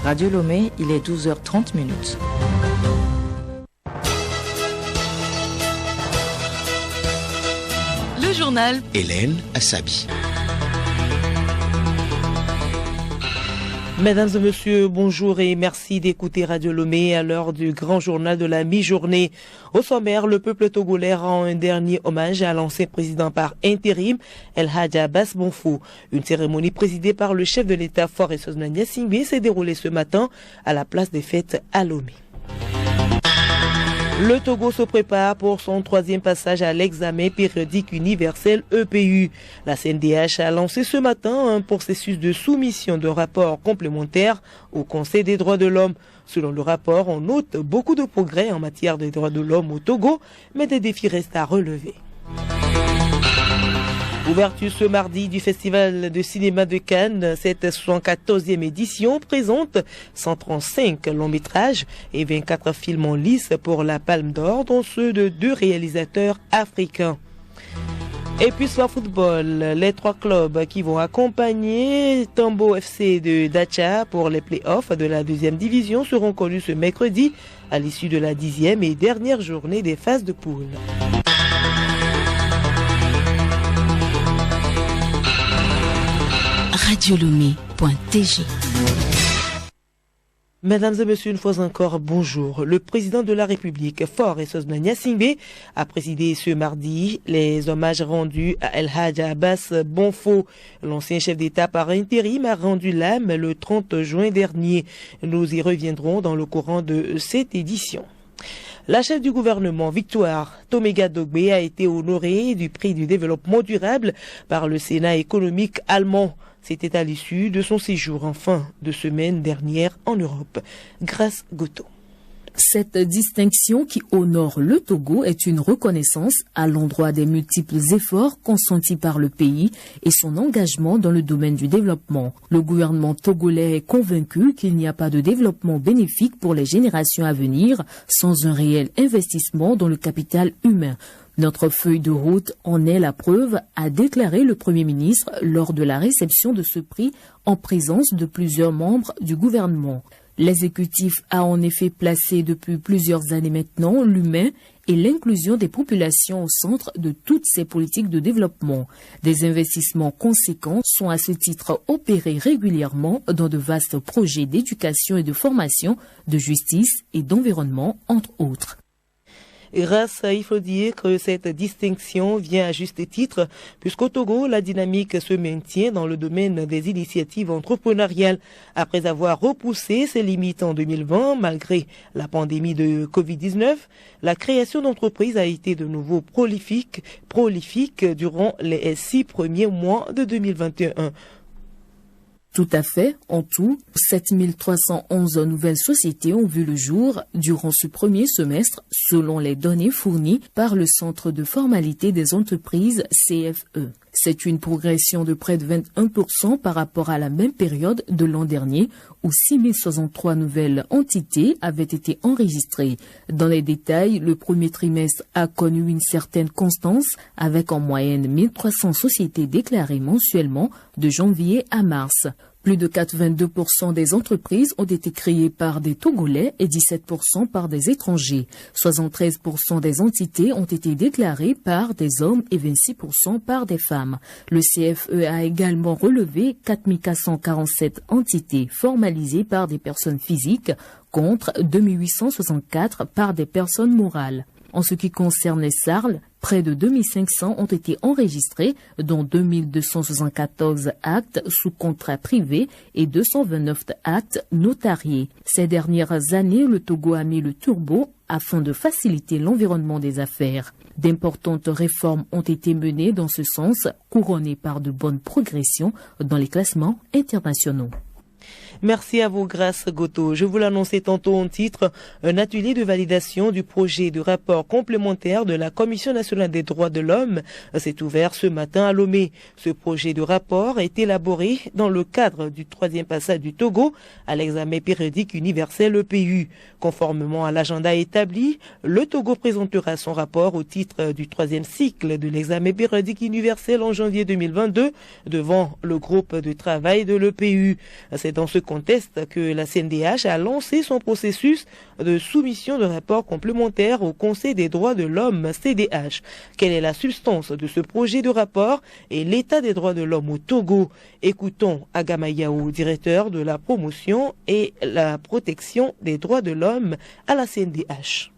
Radio Lomé, il est 12h30 minutes. Le journal Hélène Assabi. Mesdames et messieurs, bonjour et merci d'écouter Radio Lomé à l'heure du grand journal de la mi-journée. Au sommaire, le peuple togolais rend un dernier hommage à l'ancien président par intérim, El Hadj Abass Bonfo. Une cérémonie présidée par le chef de l'État Faure Sosna Gnassingbé s'est déroulée ce matin à la place des fêtes à Lomé. Le Togo se prépare pour son troisième passage à l'examen périodique universel EPU. La CNDH a lancé ce matin un processus de soumission de rapports complémentaires au Conseil des droits de l'homme. Selon le rapport, on note beaucoup de progrès en matière des droits de l'homme au Togo, mais des défis restent à relever. Ouverture ce mardi du Festival de cinéma de Cannes. Cette 74e édition présente 135 longs métrages et 24 films en lice pour la Palme d'Or, dont ceux de 2 réalisateurs africains. Et puis soit football, les 3 clubs qui vont accompagner Tambo FC de Dacha pour les playoffs de la 2e division seront connus ce mercredi à l'issue de la 10e et dernière journée des phases de poule. radiolomé.tg. Mesdames et messieurs, une fois encore, bonjour. Le président de la République, Faure Sosna Gnassingbé, a présidé ce mardi les hommages rendus à El Hadj Abass Bonfo. L'ancien chef d'État par intérim a rendu l'âme le 30 juin dernier. Nous y reviendrons dans le courant de cette édition. La chef du gouvernement, Victoire Toméga Dogbe, a été honorée du prix du développement durable par le Sénat économique allemand. C'était à l'issue de son séjour en fin de semaine dernière en Europe. Grâce Goto. Cette distinction qui honore le Togo est une reconnaissance à l'endroit des multiples efforts consentis par le pays et son engagement dans le domaine du développement. Le gouvernement togolais est convaincu qu'il n'y a pas de développement bénéfique pour les générations à venir sans un réel investissement dans le capital humain. Notre feuille de route en est la preuve, a déclaré le Premier ministre lors de la réception de ce prix en présence de plusieurs membres du gouvernement. L'exécutif a en effet placé depuis plusieurs années maintenant l'humain et l'inclusion des populations au centre de toutes ces politiques de développement. Des investissements conséquents sont à ce titre opérés régulièrement dans de vastes projets d'éducation et de formation, de justice et d'environnement, entre autres. Grâce, il faut dire que cette distinction vient à juste titre, puisqu'au Togo, la dynamique se maintient dans le domaine des initiatives entrepreneuriales. Après avoir repoussé ses limites en 2020, malgré la pandémie de Covid-19, la création d'entreprises a été de nouveau prolifique durant les 6 premiers mois de 2021. Tout à fait. En tout, 7311 nouvelles sociétés ont vu le jour durant ce premier semestre, selon les données fournies par le Centre de formalité des entreprises CFE. C'est une progression de près de 21% par rapport à la même période de l'an dernier, où 6063 nouvelles entités avaient été enregistrées. Dans les détails, le premier trimestre a connu une certaine constance, avec en moyenne 1300 sociétés déclarées mensuellement de janvier à mars. Plus de 82% des entreprises ont été créées par des Togolais et 17% par des étrangers. 73% des entités ont été déclarées par des hommes et 26% par des femmes. Le CFE a également relevé 4447 entités formalisées par des personnes physiques contre 2864 par des personnes morales. En ce qui concerne les SARL, près de 2500 ont été enregistrés, dont 2274 actes sous contrat privé et 229 actes notariés. Ces dernières années, le Togo a mis le turbo afin de faciliter l'environnement des affaires. D'importantes réformes ont été menées dans ce sens, couronnées par de bonnes progressions dans les classements internationaux. Merci à vous, Grâce Goto. Je vous l'annonçais tantôt en titre, un atelier de validation du projet de rapport complémentaire de la Commission nationale des droits de l'homme s'est ouvert ce matin à Lomé. Ce projet de rapport est élaboré dans le cadre du 3e passage du Togo à l'examen périodique universel EPU. Conformément à l'agenda établi, le Togo présentera son rapport au titre du 3e cycle de l'examen périodique universel en janvier 2022 devant le groupe de travail de l'EPU. C'est dans ce conteste que la CNDH a lancé son processus de soumission de rapports complémentaires au Conseil des droits de l'homme CDH. Quelle est la substance de ce projet de rapport et l'état des droits de l'homme au Togo? Écoutons Agama Yao, directeur de la promotion et la protection des droits de l'homme à la CNDH.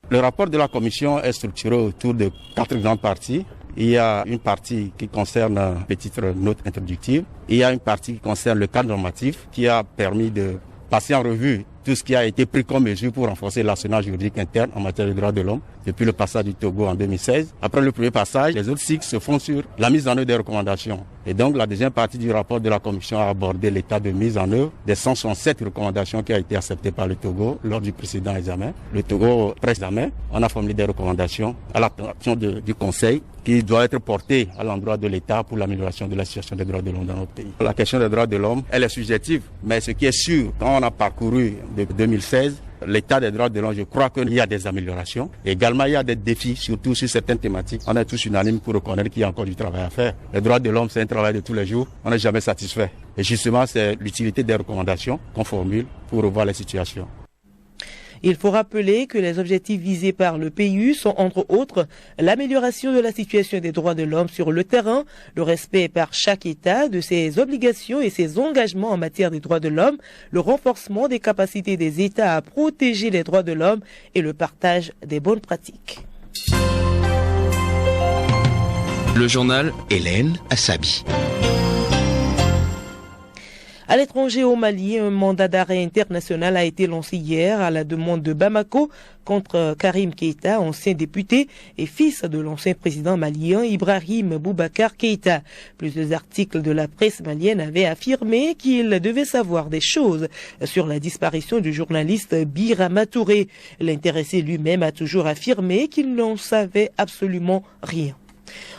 Le rapport de la commission est structuré autour de 4 grandes parties. Il y a une partie qui concerne les titres notes introductives. Il y a une partie qui concerne le cadre normatif qui a permis de passer en revue tout ce qui a été pris comme mesure pour renforcer l'arsenal juridique interne en matière de droits de l'homme depuis le passage du Togo en 2016. Après le premier passage, les autres cycles se font sur la mise en œuvre des recommandations. Et donc la deuxième partie du rapport de la Commission a abordé l'état de mise en œuvre des 167 recommandations qui ont été acceptées par le Togo lors du précédent examen. Le Togo pré-examen, on a formulé des recommandations à l'attention du Conseil qui doit être portée à l'endroit de l'État pour l'amélioration de la situation des droits de l'homme dans notre pays. La question des droits de l'homme, elle est subjective, mais ce qui est sûr, quand on a parcouru depuis 2016, l'état des droits de l'homme, je crois qu'il y a des améliorations. Également, il y a des défis, surtout sur certaines thématiques. On est tous unanimes pour reconnaître qu'il y a encore du travail à faire. Les droits de l'homme, c'est un travail de tous les jours. On n'est jamais satisfait. Et justement, c'est l'utilité des recommandations qu'on formule pour revoir les situations. Il faut rappeler que les objectifs visés par le PU sont entre autres l'amélioration de la situation des droits de l'homme sur le terrain, le respect par chaque État de ses obligations et ses engagements en matière des droits de l'homme, le renforcement des capacités des États à protéger les droits de l'homme et le partage des bonnes pratiques. Le journal Hélène Assabi. À l'étranger, au Mali, un mandat d'arrêt international a été lancé hier à la demande de Bamako contre Karim Keïta, ancien député et fils de l'ancien président malien Ibrahim Boubacar Keïta. Plusieurs articles de la presse malienne avaient affirmé qu'il devait savoir des choses sur la disparition du journaliste Birama Touré. L'intéressé lui-même a toujours affirmé qu'il n'en savait absolument rien.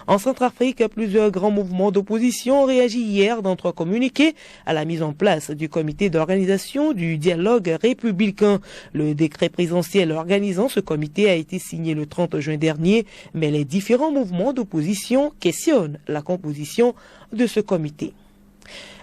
En Centrafrique, plusieurs grands mouvements d'opposition ont réagi hier dans 3 communiqués à la mise en place du comité d'organisation du dialogue républicain. Le décret présidentiel organisant ce comité a été signé le 30 juin dernier, mais les différents mouvements d'opposition questionnent la composition de ce comité.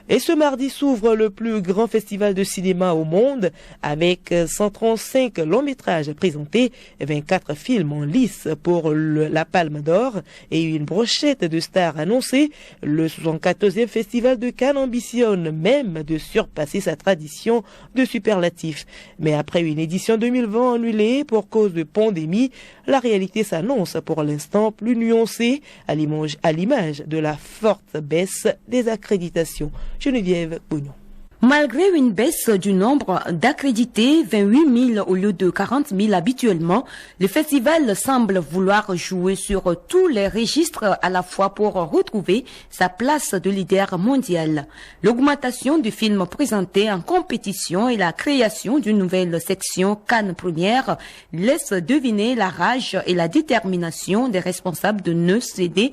Et ce mardi s'ouvre le plus grand festival de cinéma au monde avec 135 longs métrages présentés, 24 films en lice pour la Palme d'Or et une brochette de stars annoncée. Le 74e festival de Cannes ambitionne même de surpasser sa tradition de superlatifs. Mais après une édition 2020 annulée pour cause de pandémie, la réalité s'annonce pour l'instant plus nuancée à l'image de la forte baisse des accréditations. Geneviève Bouillon. Malgré une baisse du nombre d'accrédités, 28 000 au lieu de 40 000 habituellement, le festival semble vouloir jouer sur tous les registres à la fois pour retrouver sa place de leader mondial. L'augmentation du film présenté en compétition et la création d'une nouvelle section Cannes Première laissent deviner la rage et la détermination des responsables de ne céder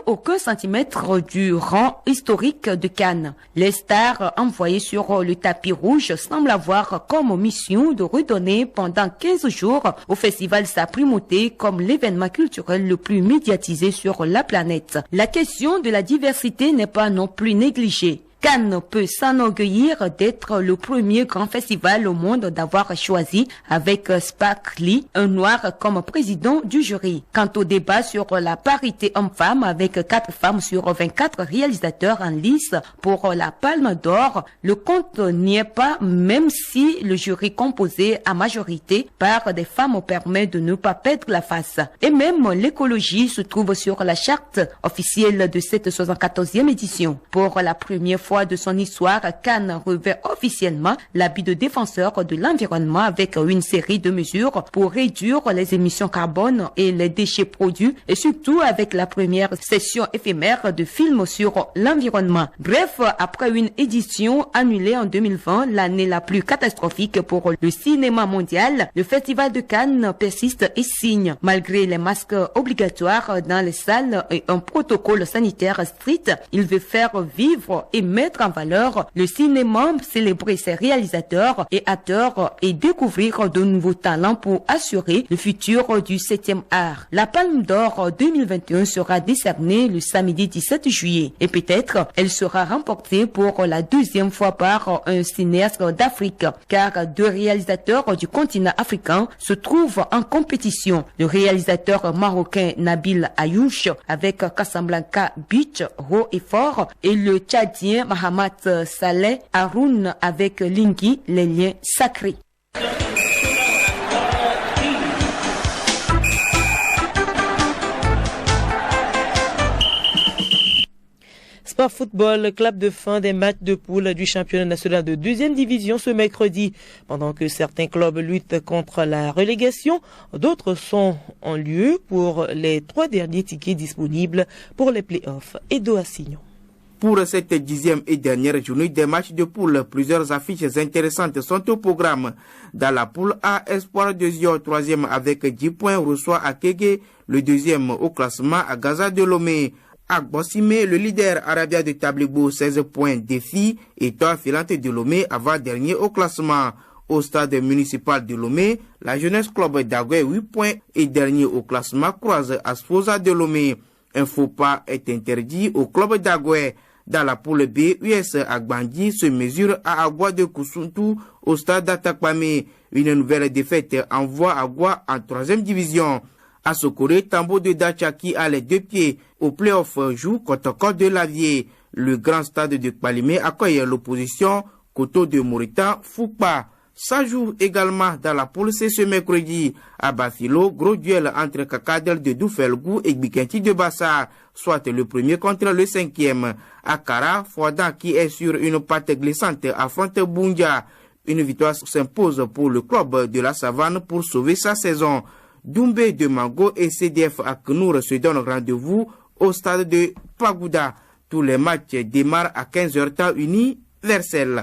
aucun centimètre du rang historique de Cannes. Les stars envoyés sur le tapis rouge semble avoir comme mission de redonner pendant 15 jours au festival sa primauté comme l'événement culturel le plus médiatisé sur la planète. La question de la diversité n'est pas non plus négligée. Cannes peut s'enorgueillir d'être le premier grand festival au monde d'avoir choisi avec Spike Lee, un noir, comme président du jury. Quant au débat sur la parité homme-femme avec 4 femmes sur 24 réalisateurs en lice pour la Palme d'Or, le compte n'y est pas, même si le jury composé à majorité par des femmes permet de ne pas perdre la face. Et même l'écologie se trouve sur la charte officielle de cette 74e édition. Pour la première fois de son histoire, Cannes revêt officiellement l'habit de défenseur de l'environnement avec une série de mesures pour réduire les émissions carbone et les déchets produits et surtout avec la première session éphémère de films sur l'environnement. Bref, après une édition annulée en 2020, l'année la plus catastrophique pour le cinéma mondial, le Festival de Cannes persiste et signe. Malgré les masques obligatoires dans les salles et un protocole sanitaire strict, il veut faire vivre et mettre en valeur le cinéma, célébrer ses réalisateurs et acteurs et découvrir de nouveaux talents pour assurer le futur du 7e art. La Palme d'Or 2021 sera décernée le samedi 17 juillet et peut-être elle sera remportée pour la deuxième fois par un cinéaste d'Afrique, car 2 réalisateurs du continent africain se trouvent en compétition. Le réalisateur marocain Nabil Ayouch avec Casablanca Beach, Haut et Fort, et le Tchadien Mahamat Saleh Haroun avec Lingui, les liens sacrés. Sport football, clap de fin des matchs de poule du championnat national de 2e division ce mercredi. Pendant que certains clubs luttent contre la relégation, d'autres sont en lieu pour les 3 derniers tickets disponibles pour les playoffs. Edo Assignon. Pour cette 10e et dernière journée des matchs de poule, plusieurs affiches intéressantes sont au programme. Dans la poule A, Espoir de Zio, 3e avec 10 points, reçoit Akege, le 2e au classement à Gaza de Lomé. Agbosime, le leader Arabia de Tablibo, 16 points défi, et Toa Filante de Lomé avant-dernier au classement. Au stade municipal de Lomé, la Jeunesse Club d'Agoué, 8 points et dernier au classement, croise Asfosa de Lomé. Un faux pas est interdit au club d'Agoué. Dans la poule B, US Agbandi se mesure à Agua de Kusuntu au stade d'Atakwame. Une nouvelle défaite envoie Agua en 3e division. À Sokore, Tambo de Dacha qui a les 2 pieds au play-off joue contre Côte de Lavier. Le grand stade de Kpalimé accueille l'opposition Koto de Morita Foupa. Ça joue également dans la poule C ce mercredi. À Bafilo, gros duel entre Kakadel de Doufelgou et Bikenti de Bassar, soit le premier contre le 5e. À Kara, Fouadan qui est sur une patte glissante affronte Bundia. Une victoire s'impose pour le club de la Savane pour sauver sa saison. Doumbé de Mango et CDF à Knour se donnent rendez-vous au stade de Pagouda. Tous les matchs démarrent à 15h temps universel.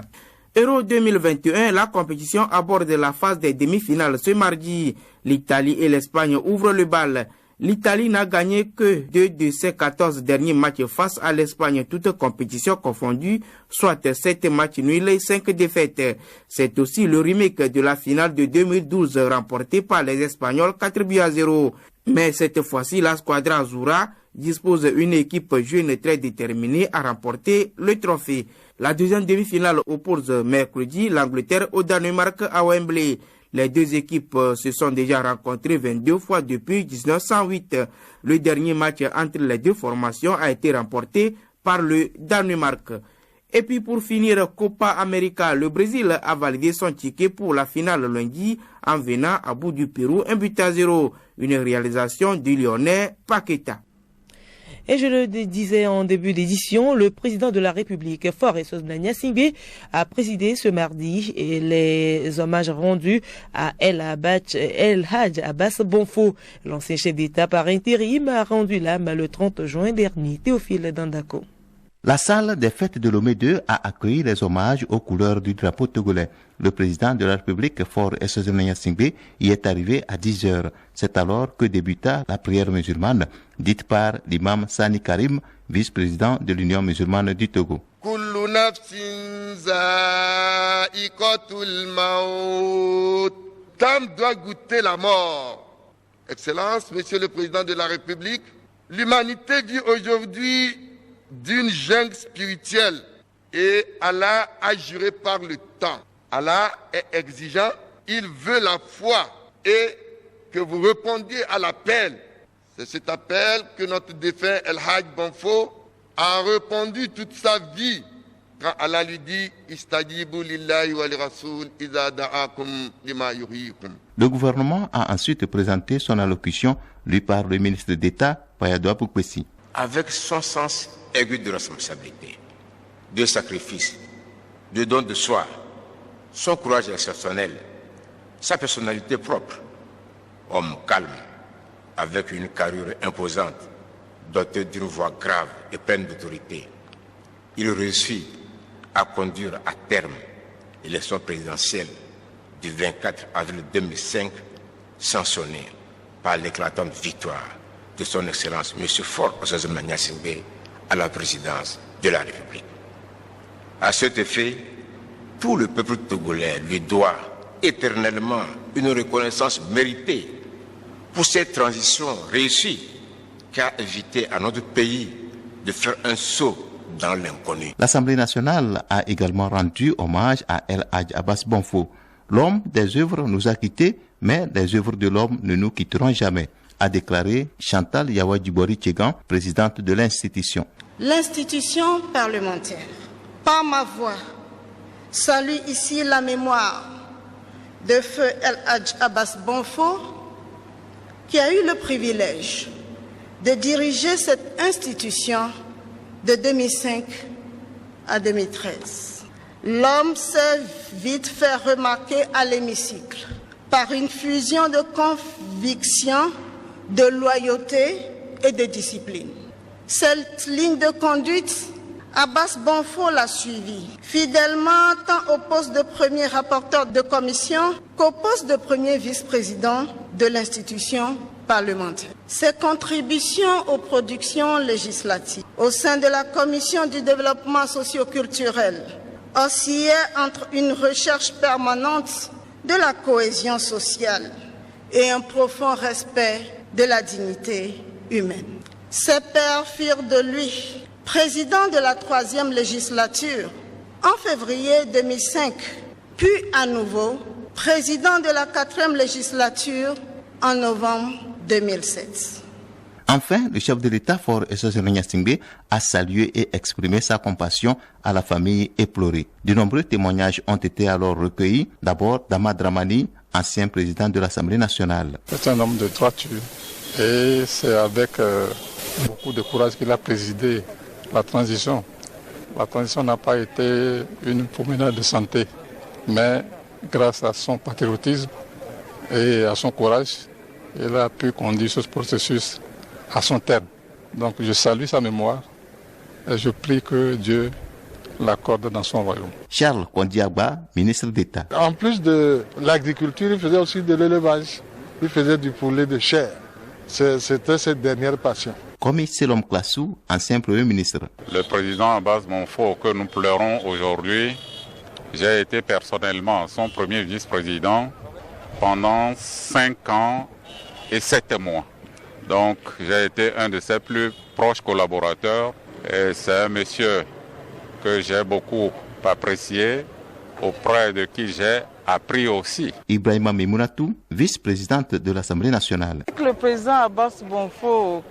Euro 2021, la compétition aborde la phase des demi-finales ce mardi. L'Italie et l'Espagne ouvrent le bal. L'Italie n'a gagné que 2 de ses 14 derniers matchs face à l'Espagne, toutes compétitions confondues, soit 7 matchs nuls et 5 défaites. C'est aussi le remake de la finale de 2012 remportée par les Espagnols 4-0. Mais cette fois-ci, la Squadra Azzurra dispose d'une équipe jeune très déterminée à remporter le trophée. La deuxième demi-finale oppose mercredi l'Angleterre au Danemark à Wembley. Les 2 équipes se sont déjà rencontrées 22 fois depuis 1908. Le dernier match entre les 2 formations a été remporté par le Danemark. Et puis pour finir, Copa América, le Brésil a validé son ticket pour la finale lundi en venant à bout du Pérou 1-0. Une réalisation du Lyonnais Paqueta. Et je le disais en début d'édition, le président de la République, Faure Essouzna Gnassingbé, a présidé ce mardi et les hommages rendus à El Hadj Abass Bonfo. L'ancien chef d'État par intérim a rendu l'âme le 30 juin dernier. Théophile Dandako. La salle des fêtes de Lomé 2 a accueilli les hommages aux couleurs du drapeau togolais. Le président de la République, Faure Essouzna Gnassingbé, y est arrivé à 10h. C'est alors que débuta la prière musulmane, dite par l'imam Sani Karim, vice-président de l'Union musulmane du Togo. Kullu nafsin za'iqatul maut. L'âme doit goûter la mort. Excellence, Monsieur le Président de la République, l'humanité vit aujourd'hui d'une jungle spirituelle et Allah a juré par le temps. Allah est exigeant, il veut la foi et que vous répondiez à l'appel. C'est cet appel que notre défunt El Hadj Bonfo a répondu toute sa vie quand Allah lui dit Istajibu lillahi wa li rasoul iza da'akum lima yuhyikum. Le gouvernement a ensuite présenté son allocution lui par le ministre d'État Payadoua Poukwesi. Avec son sens aigu de responsabilité, de sacrifice, de don de soi, son courage exceptionnel, sa personnalité propre, homme calme, avec une carrure imposante, doté d'une voix grave et pleine d'autorité, il réussit à conduire à terme l'élection présidentielle du 24 avril 2005, sanctionnée par l'éclatante victoire de son Excellence M. Faure Essouzna Gnassingbé à la présidence de la République. À cet effet, tout le peuple togolais lui doit éternellement une reconnaissance méritée pour cette transition réussie qui a évité à notre pays de faire un saut dans l'inconnu. L'Assemblée nationale a également rendu hommage à El Hadj Abass Bonfo. L'homme des œuvres nous a quittés, mais les œuvres de l'homme ne nous quitteront jamais, a déclaré Chantal Yawadjibori Tchegan, présidente de l'institution. L'institution parlementaire, par ma voix, salue ici la mémoire de feu El Hadj Abass Bonfo, qui a eu le privilège de diriger cette institution de 2005 à 2013. L'homme s'est vite fait remarquer à l'hémicycle par une fusion de conviction, de loyauté et de discipline. Cette ligne de conduite, Abass Bonfo l'a suivie fidèlement tant au poste de premier rapporteur de commission qu'au poste de premier vice-président de l'institution parlementaire. Ses contributions aux productions législatives au sein de la commission du développement socio-culturel oscillaient entre une recherche permanente de la cohésion sociale et un profond respect de la dignité humaine. Ses pairs firent de lui président de la 3e législature en février 2005, puis à nouveau président de la 4e législature en novembre 2007. Enfin, le chef de l'État, Faure Essozene Gnassingbé, a salué et exprimé sa compassion à la famille éplorée. De nombreux témoignages ont été alors recueillis. D'abord, Dama Dramani, ancien président de l'Assemblée nationale. C'est un homme de droiture et c'est avec beaucoup de courage qu'il a présidé la transition. La transition n'a pas été une promenade de santé, mais grâce à son patriotisme et à son courage, il a pu conduire ce processus à son terme. Donc je salue sa mémoire et je prie que Dieu l'accorde dans son royaume. Charles Kondiagba, ministre d'État. En plus de l'agriculture, il faisait aussi de l'élevage. Il faisait du poulet de chair. C'était cette dernière passion. Komi Selom Klassou, ancien Premier ministre. Le président Abass Bonfo que nous pleurons aujourd'hui, j'ai été personnellement son premier vice-président pendant 5 ans et 7 mois. Donc j'ai été un de ses plus proches collaborateurs et c'est un monsieur que j'ai beaucoup apprécié, auprès de qui j'ai appris aussi. Ibrahima Memounatou, vice-présidente de l'Assemblée nationale. Avec le président Abass Bonfo,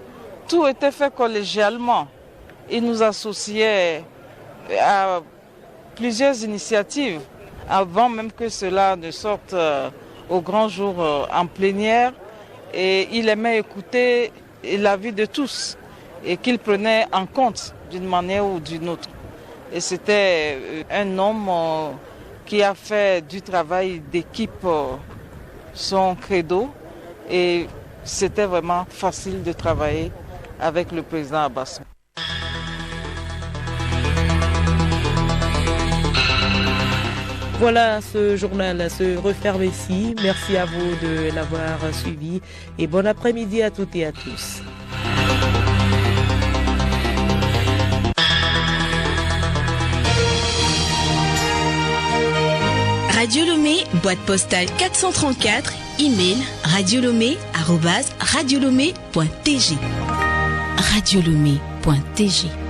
tout était fait collégialement. Il nous associait à plusieurs initiatives avant même que cela ne sorte au grand jour en plénière. Et il aimait écouter l'avis de tous et qu'il prenait en compte d'une manière ou d'une autre. Et c'était un homme qui a fait du travail d'équipe son credo et c'était vraiment facile de travailler avec le président Abass. Voilà, ce journal se referme ici. Merci à vous de l'avoir suivi et bon après-midi à toutes et à tous. Radio Lomé, boîte postale 434, email radiolomé@radiolomé.tg. radiolomé.tg